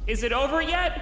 Is it over yet?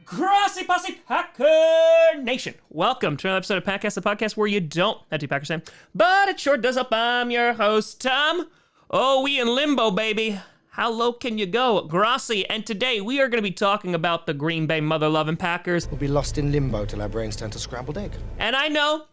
Grossi Posse Packer Nation. Welcome to another episode of Packcast, the podcast where you don't have to be Packers fan, but it sure does up. I'm your host, Tom. Oh, we in limbo, baby. How low can you go? Grossi, and today we are going to be talking about the Green Bay mother-loving Packers. We'll be lost in limbo till our brains turn to scrambled egg. And I know,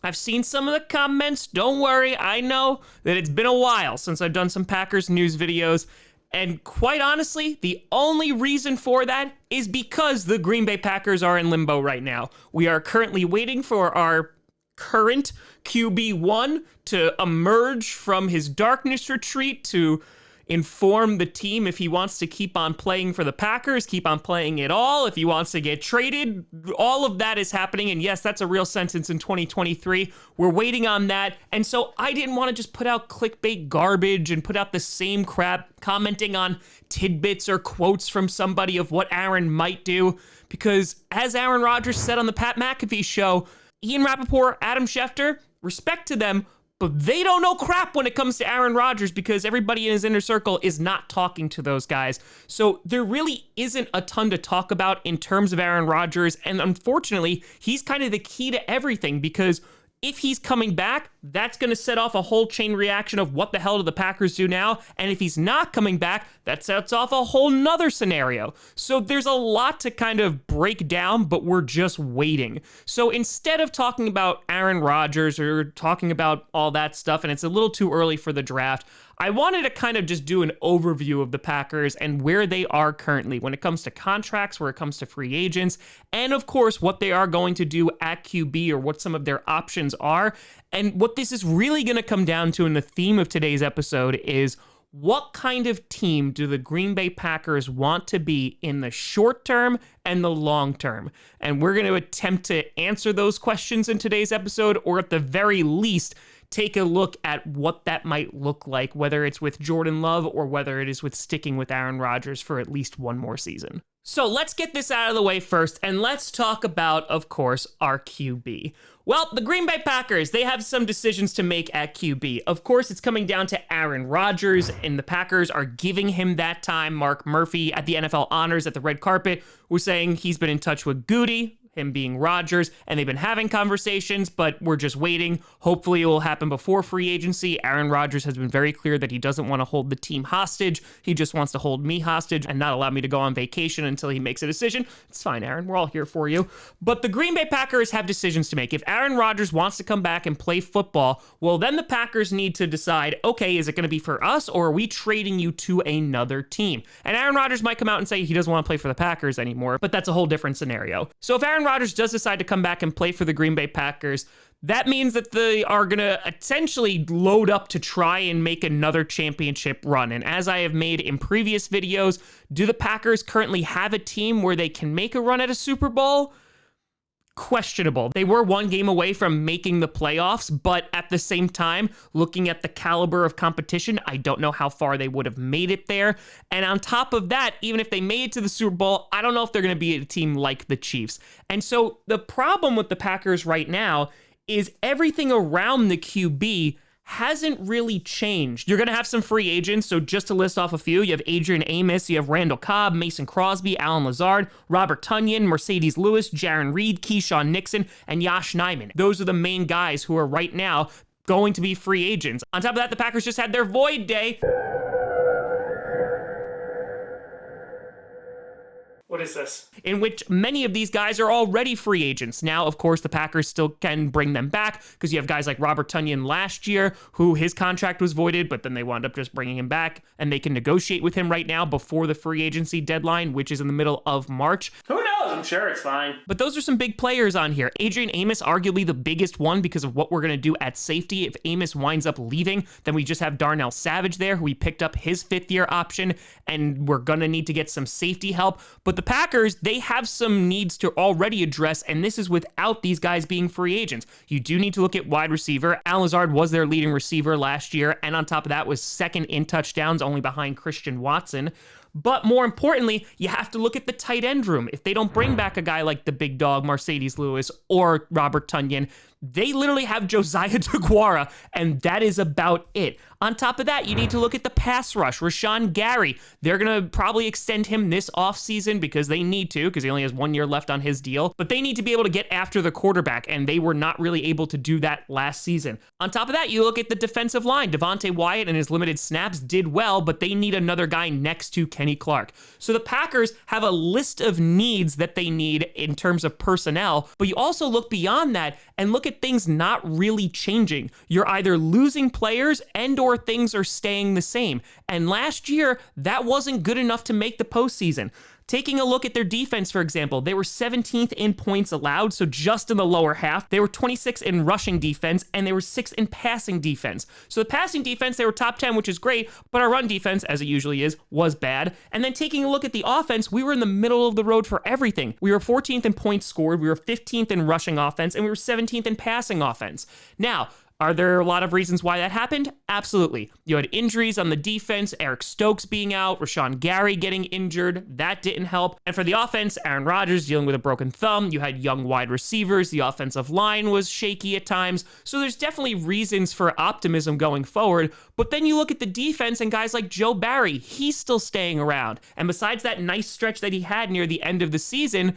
I've seen some of the comments. Don't worry, I know that it's been a while since I've done some Packers news videos. And quite honestly, the only reason for that is because the Green Bay Packers are in limbo right now. We are currently waiting for our current QB1 to emerge from his darkness retreat to inform the team if he wants to keep on playing for the Packers, keep on playing at all, if he wants to get traded. All of that is happening, and yes, that's a real sentence in 2023. We're waiting on that, and so I didn't want to just put out clickbait garbage and put out the same crap, commenting on tidbits or quotes from somebody of what Aaron might do, because as Aaron Rodgers said on the Pat McAfee show, Ian Rappaport, Adam Schefter, respect to them, but they don't know crap when it comes to Aaron Rodgers because everybody in his inner circle is not talking to those guys. So there really isn't a ton to talk about in terms of Aaron Rodgers. And unfortunately, he's kind of the key to everything because if he's coming back, that's going to set off a whole chain reaction of what the hell do the Packers do now? And if he's not coming back, that sets off a whole nother scenario. So there's a lot to kind of break down, but we're just waiting. So instead of talking about Aaron Rodgers or talking about all that stuff, and it's a little too early for the draft, I wanted to kind of just do an overview of the Packers and where they are currently when it comes to contracts, where it comes to free agents, and of course, what they are going to do at QB or what some of their options are. And what this is really going to come down to in the theme of today's episode is what kind of team do the Green Bay Packers want to be in the short term and the long term? And we're going to attempt to answer those questions in today's episode, or at the very least, take a look at what that might look like, whether it's with Jordan Love or whether it is with sticking with Aaron Rodgers for at least one more season. So let's get this out of the way first, and let's talk about, of course, our QB. Well, the Green Bay Packers, they have some decisions to make at QB. Of course, it's coming down to Aaron Rodgers, and the Packers are giving him that time. Mark Murphy at the NFL Honors at the red carpet was saying he's been in touch with Goody, him being Rodgers, and they've been having conversations, but we're just waiting. Hopefully it will happen before free agency. Aaron Rodgers has been very clear that he doesn't want to hold the team hostage. He just wants to hold me hostage and not allow me to go on vacation until he makes a decision. It's fine, Aaron. We're all here for you. But the Green Bay Packers have decisions to make. If Aaron Rodgers wants to come back and play football, well, then the Packers need to decide, okay, is it going to be for us or are we trading you to another team? And Aaron Rodgers might come out and say he doesn't want to play for the Packers anymore, but that's a whole different scenario. So if Aaron Rodgers does decide to come back and play for the Green Bay Packers, that means that they are going to essentially load up to try and make another championship run. And as I have made in previous videos, do the Packers currently have a team where they can make a run at a Super Bowl? Questionable. They were one game away from making the playoffs, but at the same time, looking at the caliber of competition, I don't know how far they would have made it there. And on top of that, even if they made it to the Super Bowl, I don't know if they're going to be a team like the Chiefs. And so the problem with the Packers right now is everything around the QB hasn't really changed. You're going to have some free agents, so just to list off a few, you have Adrian Amos, you have Randall Cobb, Mason Crosby, Alan Lazard, Robert Tonyan, Mercedes Lewis, Jaron Reed, Keyshawn Nixon, and Yosh Nijman. Those are the main guys who are right now going to be free agents. On top of that, the Packers just had their void day. What is this? In which many of these guys are already free agents. Now, of course, the Packers still can bring them back because you have guys like Robert Tonyan last year, who his contract was voided, but then they wound up just bringing him back, and they can negotiate with him right now before the free agency deadline, which is in the middle of March. Who knows? I'm sure it's fine. But those are some big players on here. Adrian Amos, arguably the biggest one because of what we're going to do at safety. If Amos winds up leaving, then we just have Darnell Savage there, who we picked up his fifth-year option, and we're going to need to get some safety help. But the Packers, they have some needs to already address, and this is without these guys being free agents. You do need to look at wide receiver. Al Lazard was their leading receiver last year, and on top of that was second in touchdowns, only behind Christian Watson. But more importantly, you have to look at the tight end room. If they don't bring back a guy like the big dog, Mercedes Lewis, or Robert Tonyan, they literally have Josiah DeGuara, and that is about it. On top of that, you need to look at the pass rush. Rashawn Gary, they're going to probably extend him this offseason because they need to, because he only has 1 year left on his deal. But they need to be able to get after the quarterback, and they were not really able to do that last season. On top of that, you look at the defensive line. Devontae Wyatt and his limited snaps did well, but they need another guy next to Kenny Clark. So the Packers have a list of needs that they need in terms of personnel, but you also look beyond that and look at things not really changing. You're either losing players and or things are staying the same. And last year, that wasn't good enough to make the postseason. Taking a look at their defense, for example, they were 17th in points allowed, so just in the lower half. They were 26th in rushing defense, and they were 6th in passing defense. So the passing defense, they were top 10, which is great, but our run defense, as it usually is, was bad. And then taking a look at the offense, we were in the middle of the road for everything. We were 14th in points scored, we were 15th in rushing offense, and we were 17th in passing offense. Now, are there a lot of reasons why that happened? Absolutely. You had injuries on the defense, Eric Stokes being out, Rashawn Gary getting injured. That didn't help. And for the offense, Aaron Rodgers dealing with a broken thumb. You had young wide receivers. The offensive line was shaky at times. So there's definitely reasons for optimism going forward. But then you look at the defense and guys like Joe Barry, he's still staying around. And besides that nice stretch that he had near the end of the season,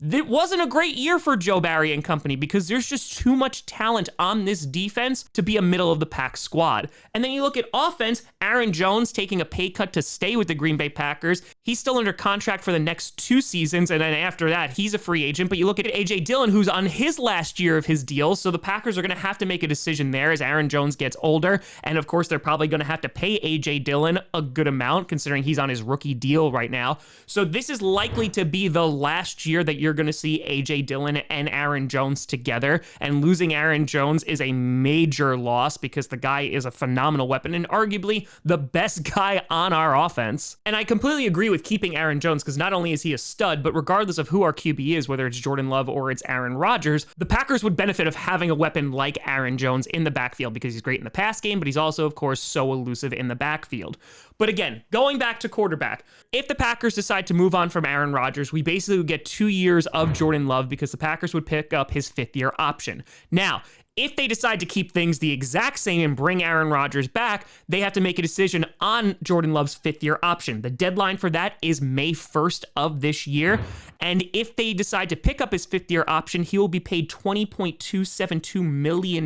it wasn't a great year for Joe Barry and company because there's just too much talent on this defense to be a middle-of-the-pack squad. And then you look at offense, Aaron Jones taking a pay cut to stay with the Green Bay Packers. He's still under contract for the next 2 seasons, and then after that, he's a free agent. But you look at A.J. Dillon, who's on his last year of his deal, so the Packers are going to have to make a decision there as Aaron Jones gets older. And of course, they're probably going to have to pay A.J. Dillon a good amount, considering he's on his rookie deal right now. So this is likely to be the last year that you're going to see A.J. Dillon and Aaron Jones together, and losing Aaron Jones is a major loss because the guy is a phenomenal weapon and arguably the best guy on our offense. And I completely agree with keeping Aaron Jones because not only is he a stud, but regardless of who our QB is, whether it's Jordan Love or it's Aaron Rodgers, the Packers would benefit of having a weapon like Aaron Jones in the backfield because he's great in the pass game, but he's also, of course, so elusive in the backfield. But again, going back to quarterback, if the Packers decide to move on from Aaron Rodgers, we basically would get 2 years of Jordan Love because the Packers would pick up his 5th-year option. Now, if they decide to keep things the exact same and bring Aaron Rodgers back, they have to make a decision on Jordan Love's 5th-year option. The deadline for that is May 1st of this year. And if they decide to pick up his 5th-year option, he will be paid $20.272 million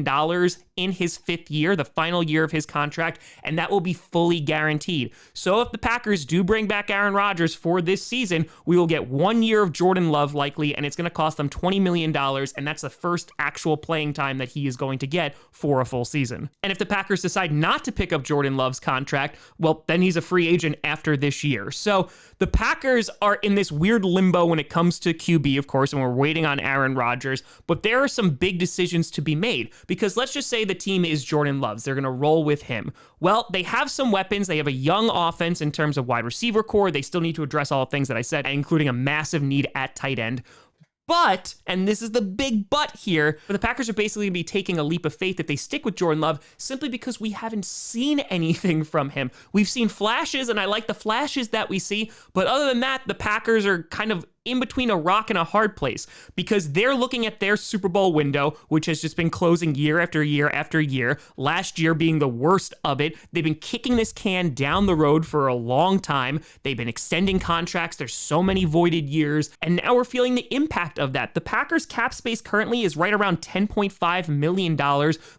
in his 5th year, the final year of his contract, and that will be fully guaranteed. So if the Packers do bring back Aaron Rodgers for this season, we will get 1 year of Jordan Love likely, and it's going to cost them $20 million, and that's the first actual playing time that he is going to get for a full season. And if the Packers decide not to pick up Jordan Love's contract, well, then he's a free agent after this year. So the Packers are in this weird limbo when it comes to QB, of course, and we're waiting on Aaron Rodgers, but there are some big decisions to be made because let's just say the team is Jordan Love's. They're going to roll with him. Well, they have some weapons. They have a young offense in terms of wide receiver core. They still need to address all the things that I said, including a massive need at tight end. But, and this is the big but here, but the Packers are basically going to be taking a leap of faith if they stick with Jordan Love simply because we haven't seen anything from him. We've seen flashes, and I like the flashes that we see, but other than that, the Packers are kind of in between a rock and a hard place because they're looking at their Super Bowl window, which has just been closing year after year after year, last year being the worst of it. They've been kicking this can down the road for a long time. They've been extending contracts. There's so many voided years, and now we're feeling the impact of that. The Packers cap space currently is right around $10.5 million.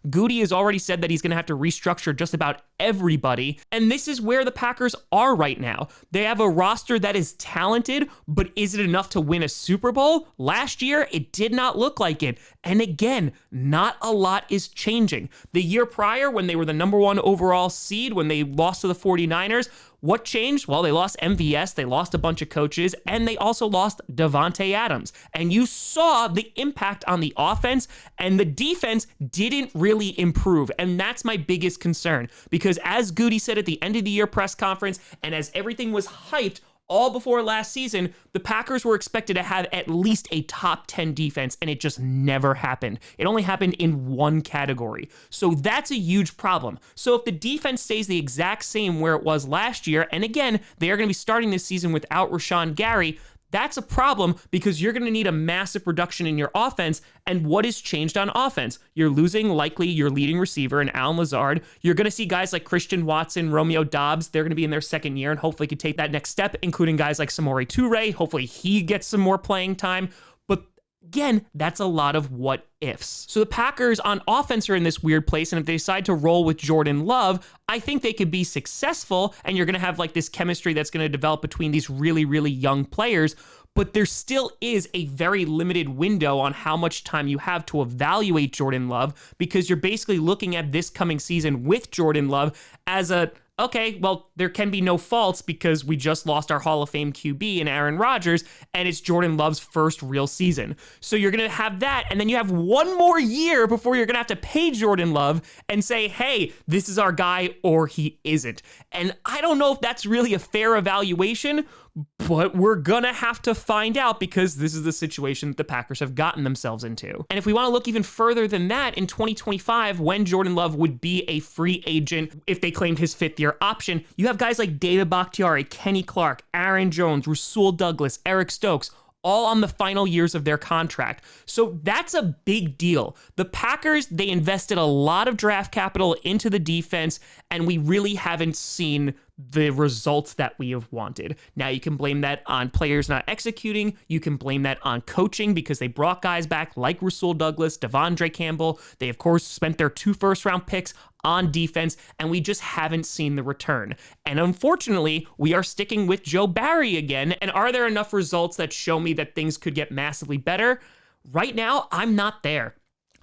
Goody has already said that he's going to have to restructure just about everybody, and this is where the Packers are right now. They have a roster that is talented, but is it enough to win a Super Bowl? Last year, it did not look like it. And again, not a lot is changing. The year prior, when they were the number 1 overall seed, when they lost to the 49ers, what changed? Well, they lost MVS, they lost a bunch of coaches, and they also lost Davante Adams. And you saw the impact on the offense, and the defense didn't really improve. And that's my biggest concern, because as Goody said at the end of the year press conference, and as everything was hyped, all before last season, the Packers were expected to have at least a top 10 defense, and it just never happened. It only happened in one category. So that's a huge problem. So if the defense stays the exact same where it was last year, and again, they are going to be starting this season without Rashawn Gary, that's a problem because you're going to need a massive production in your offense. And what has changed on offense? You're losing likely your leading receiver in Allen Lazard. You're going to see guys like Christian Watson, Romeo Doubs. They're going to be in their second year and hopefully could take that next step, including guys like Samori Toure. Hopefully he gets some more playing time. But again, that's a lot of what ifs. So the Packers on offense are in this weird place, and if they decide to roll with Jordan Love, I think they could be successful, and you're going to have like this chemistry that's going to develop between these really, really young players. But there still is a very limited window on how much time you have to evaluate Jordan Love, because you're basically looking at this coming season with Jordan Love as okay, well, there can be no faults because we just lost our Hall of Fame QB in Aaron Rodgers, and it's Jordan Love's first real season. So you're going to have that, and then you have one more year before you're going to have to pay Jordan Love and say, hey, this is our guy, or he isn't. And I don't know if that's really a fair evaluation, but we're gonna have to find out because this is the situation that the Packers have gotten themselves into. And if we want to look even further than that, in 2025, when Jordan Love would be a free agent, if they claimed his fifth-year option, you have guys like David Bakhtiari, Kenny Clark, Aaron Jones, Rasul Douglas, Eric Stokes, all on the final years of their contract. So that's a big deal. The Packers, they invested a lot of draft capital into the defense, and we really haven't seen the results that we have wanted. Now, you can blame that on players not executing. You can blame that on coaching because they brought guys back like Rasul Douglas, Devondre Campbell. They, of course, spent their 2 first-round picks on defense, and we just haven't seen the return. And unfortunately, we are sticking with Joe Barry again. And are there enough results that show me that things could get massively better? Right now, I'm not there.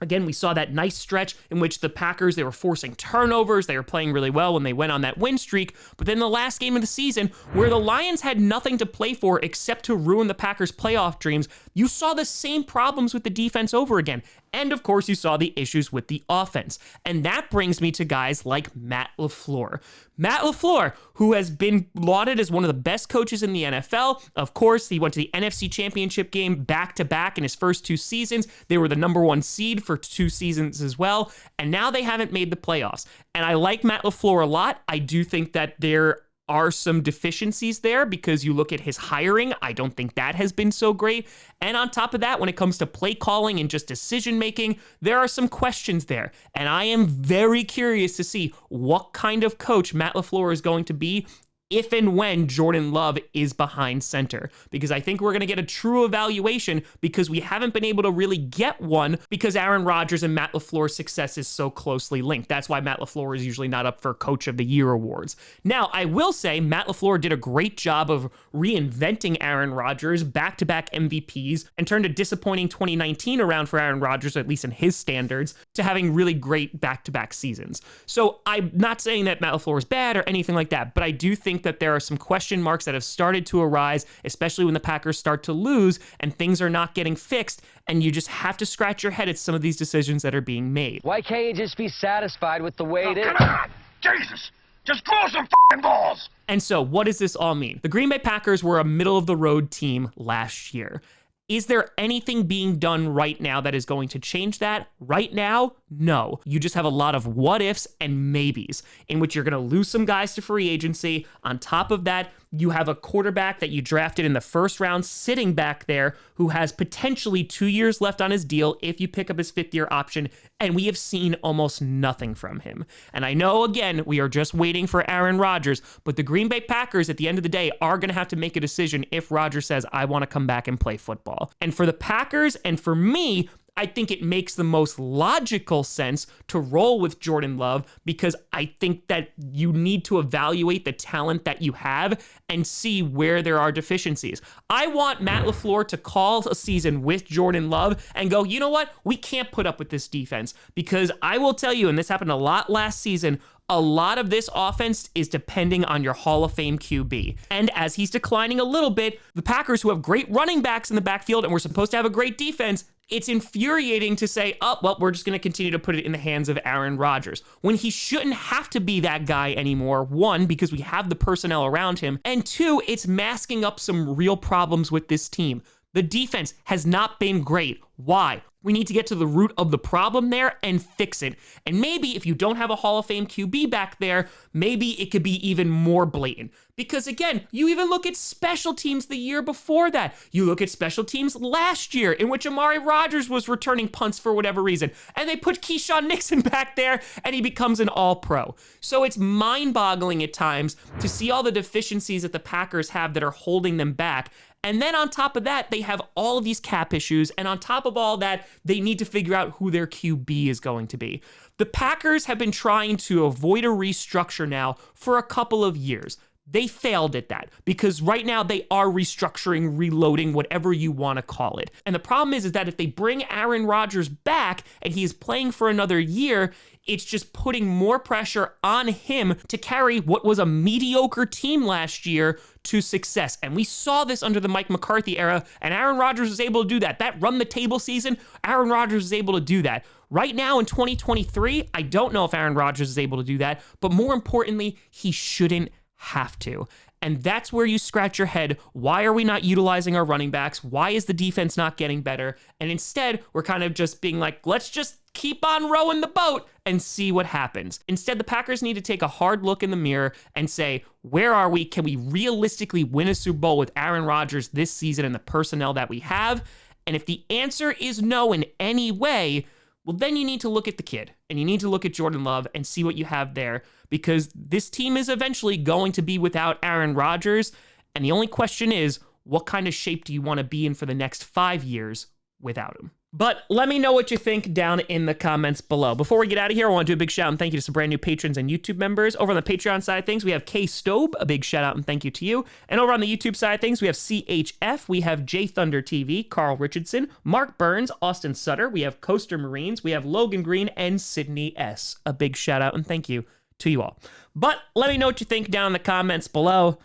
Again, we saw that nice stretch in which the Packers, they were forcing turnovers. They were playing really well when they went on that win streak. But then the last game of the season, where the Lions had nothing to play for except to ruin the Packers' playoff dreams, you saw the same problems with the defense over again. And of course, you saw the issues with the offense. And that brings me to guys like Matt LaFleur. Matt LaFleur, who has been lauded as one of the best coaches in the NFL. Of course, he went to the NFC Championship game back-to-back in his first 2 seasons. They were the #1 seed for 2 seasons as well. And now they haven't made the playoffs. And I like Matt LaFleur a lot. I do think that there are some deficiencies there because you look at his hiring, I don't think that has been so great. And on top of that, when it comes to play calling and just decision making, there are some questions there. And I am very curious to see what kind of coach Matt LaFleur is going to be if and when Jordan Love is behind center, because I think we're going to get a true evaluation because we haven't been able to really get one because Aaron Rodgers and Matt LaFleur's success is so closely linked. That's why Matt LaFleur is usually not up for Coach of the Year awards. Now, I will say Matt LaFleur did a great job of reinventing Aaron Rodgers, back-to-back MVPs, and turned a disappointing 2019 around for Aaron Rodgers, at least in his standards, to having really great back-to-back seasons. So I'm not saying that Matt LaFleur is bad or anything like that, but I do think that there are some question marks that have started to arise, especially when the Packers start to lose and things are not getting fixed, and you just have to scratch your head at some of these decisions that are being made. Why can't you just be satisfied with the way it is? Come on! Jesus! Just grow some f***ing balls! And so, what does this all mean? The Green Bay Packers were a middle-of-the-road team last year. Is there anything being done right now that is going to change that? Right now, no. You just have a lot of what ifs and maybes in which you're going to lose some guys to free agency. On top of that, you have a quarterback that you drafted in the first round sitting back there who has potentially 2 years left on his deal if you pick up his 5th-year option, and we have seen almost nothing from him. And I know, again, we are just waiting for Aaron Rodgers, but the Green Bay Packers, at the end of the day, are going to have to make a decision if Rodgers says, I want to come back and play football. And for the Packers, and for me, I think it makes the most logical sense to roll with Jordan Love because I think that you need to evaluate the talent that you have and see where there are deficiencies. I want Matt LaFleur to call a season with Jordan Love and go, you know what? We can't put up with this defense because I will tell you, and this happened a lot last season, a lot of this offense is depending on your Hall of Fame QB. And as he's declining a little bit, the Packers, who have great running backs in the backfield and were supposed to have a great defense, It's infuriating to say, oh, well, we're just going to continue to put it in the hands of Aaron Rodgers when he shouldn't have to be that guy anymore. One, because we have the personnel around him. And two, it's masking up some real problems with this team. The defense has not been great. Why? We need to get to the root of the problem there and fix it. And maybe if you don't have a Hall of Fame QB back there, maybe it could be even more blatant. Because again, you even look at special teams the year before that. You look at special teams last year in which Amari Rodgers was returning punts for whatever reason. And they put Keyshawn Nixon back there and he becomes an all-pro. So it's mind-boggling at times to see all the deficiencies that the Packers have that are holding them back. And then on top of that, they have all of these cap issues. And on top of all that, they need to figure out who their QB is going to be. The Packers have been trying to avoid a restructure now for a couple of years. They failed at that because right now they are restructuring, reloading, whatever you want to call it. And the problem is that if they bring Aaron Rodgers back and he's playing for another year, it's just putting more pressure on him to carry what was a mediocre team last year to success. And we saw this under the Mike McCarthy era, and Aaron Rodgers was able to do that. That run the table season, Aaron Rodgers was able to do that. Right now in 2023, I don't know if Aaron Rodgers is able to do that, but more importantly, he shouldn't have to. And that's where you scratch your head. Why are we not utilizing our running backs? Why is the defense not getting better? And instead, we're kind of just being like, let's just keep on rowing the boat and see what happens. Instead, the Packers need to take a hard look in the mirror and say, where are we? Can we realistically win a Super Bowl with Aaron Rodgers this season and the personnel that we have? And if the answer is no in any way, well, then you need to look at the kid and you need to look at Jordan Love and see what you have there, because this team is eventually going to be without Aaron Rodgers. And the only question is, what kind of shape do you want to be in for the next 5 years without him? But let me know what you think down in the comments below. Before we get out of here, I want to do a big shout out and thank you to some brand new patrons and YouTube members. Over on the Patreon side of things, we have K Stobe, a big shout out and thank you to you. And over on the YouTube side of things, we have CHF, we have J Thunder TV, Carl Richardson, Mark Burns, Austin Sutter, we have Coaster Marines, we have Logan Green, and Sydney S. A big shout out and thank you to you all. But let me know what you think down in the comments below.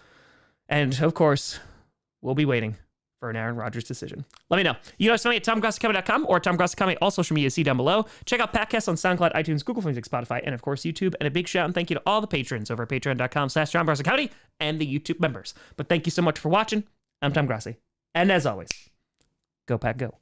And of course, we'll be waiting for an Aaron Rodgers decision. Let me know. You guys find me at TomGrossiComedy.com or TomGrossiComedy, all social media, see down below. Check out podcasts on SoundCloud, iTunes, Google Play Music, Spotify, and of course, YouTube. And a big shout and thank you to all the patrons over at patreon.com/TomGrossiComedy and the YouTube members. But thank you so much for watching. I'm Tom Grossi. And as always, go Pack Go.